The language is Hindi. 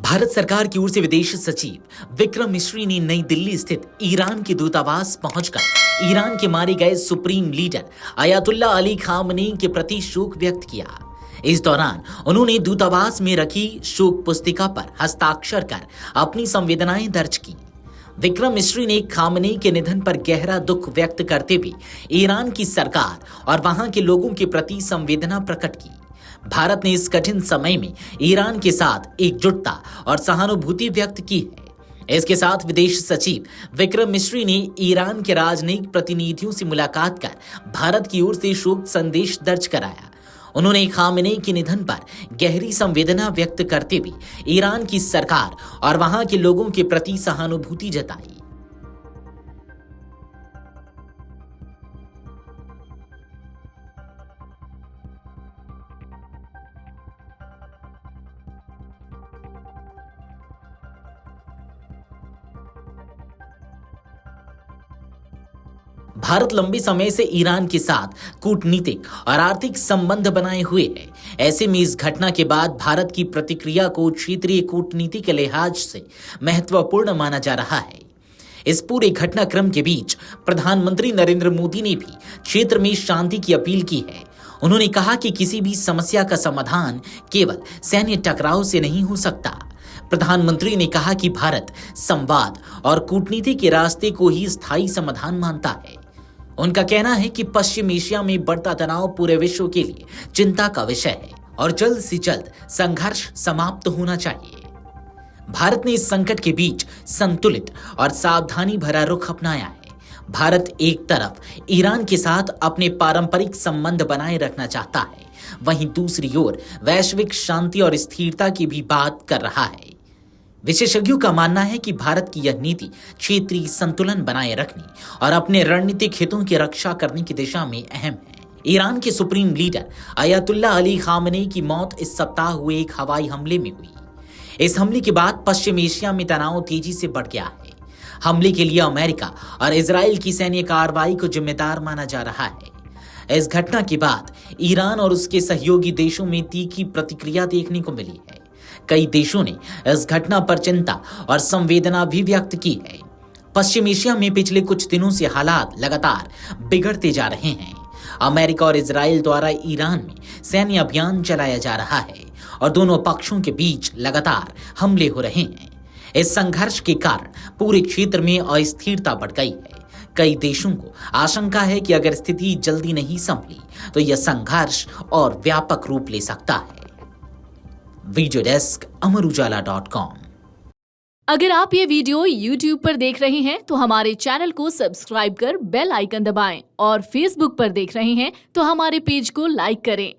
भारत सरकार की ओर से विदेश सचिव विक्रम मिश्री ने नई दिल्ली स्थित ईरान के दूतावास पहुंचकर ईरान के मारे गए supreme leader Ayatollah Ali Khamenei के प्रति शोक व्यक्त किया। इस दौरान उन्होंने दूतावास में रखी शोक पुस्तिका पर हस्ताक्षर कर अपनी संवेदनाएं दर्ज की। विक्रम मिश्री ने खामनेई के निधन पर गहरा दुख व्यक्त करते हुए ईरान की सरकार और वहां के लोगों के प्रति संवेदना प्रकट की। भारत ने इस कठिन समय में ईरान के साथ एकजुटता और सहानुभूति व्यक्त की है। इसके साथ विदेश सचिव विक्रम मिश्री ने ईरान के राजनयिक प्रतिनिधियों से मुलाकात कर भारत की ओर से शोक संदेश दर्ज कराया। उन्होंने खामनेई के निधन पर गहरी संवेदना व्यक्त करते हुए ईरान की सरकार और वहां के लोगों के प्रति सहानुभूति जताई। भारत लंबे समय से ईरान के साथ कूटनीतिक और आर्थिक संबंध बनाए हुए है। ऐसे में इस घटना के बाद भारत की प्रतिक्रिया को क्षेत्रीय कूटनीति के लिहाज से महत्वपूर्ण माना जा रहा है। इस पूरे घटनाक्रम के बीच प्रधानमंत्री नरेंद्र मोदी ने भी क्षेत्र में शांति की अपील की है। उन्होंने कहा कि किसी भी समस्या का समाधान केवल सैन्य टकराव से नहीं हो सकता। प्रधानमंत्री ने कहा कि भारत संवाद और कूटनीति के रास्ते को ही स्थायी समाधान मानता है। उनका कहना है कि पश्चिम एशिया में बढ़ता तनाव पूरे विश्व के लिए चिंता का विषय है और जल्द से जल्द संघर्ष समाप्त होना चाहिए। भारत ने इस संकट के बीच संतुलित और सावधानी भरा रुख अपनाया है। भारत एक तरफ ईरान के साथ अपने पारंपरिक संबंध बनाए रखना चाहता है, वहीं दूसरी ओर वैश्विक शांति और स्थिरता की भी बात कर रहा है। विशेषज्ञों का मानना है कि भारत की यह नीति क्षेत्रीय संतुलन बनाए रखने और अपने रणनीतिक हितों की रक्षा करने की दिशा में अहम है। ईरान के supreme leader Ayatollah Ali Khamenei की मौत इस सप्ताह हुए एक हवाई हमले में हुई। इस हमले के बाद पश्चिम एशिया में तनाव तेजी से बढ़ गया है। हमले के लिए अमेरिका और इजराइल की सैन्य कार्रवाई को जिम्मेदार माना जा रहा है। इस घटना के बाद ईरान और उसके सहयोगी देशों में तीखी प्रतिक्रिया देखने को मिली है। कई देशों ने इस घटना पर चिंता और संवेदना भी व्यक्त की है। पश्चिम एशिया में पिछले कुछ दिनों से हालात लगातार बिगड़ते जा रहे हैं। अमेरिका और इजराइल द्वारा ईरान में सैन्य अभियान चलाया जा रहा है और दोनों पक्षों के बीच लगातार हमले हो रहे हैं। इस संघर्ष के कारण पूरे क्षेत्र में अस्थिरता बढ़ गई है। कई देशों को आशंका है कि अगर स्थिति जल्दी नहीं संभली तो यह संघर्ष और व्यापक रूप ले सकता है। वीडियो डेस्क अमरउजाला.com। अगर आप ये वीडियो YouTube पर देख रहे हैं तो हमारे चैनल को सब्सक्राइब कर बेल आइकन दबाएं और Facebook पर देख रहे हैं तो हमारे पेज को लाइक करें।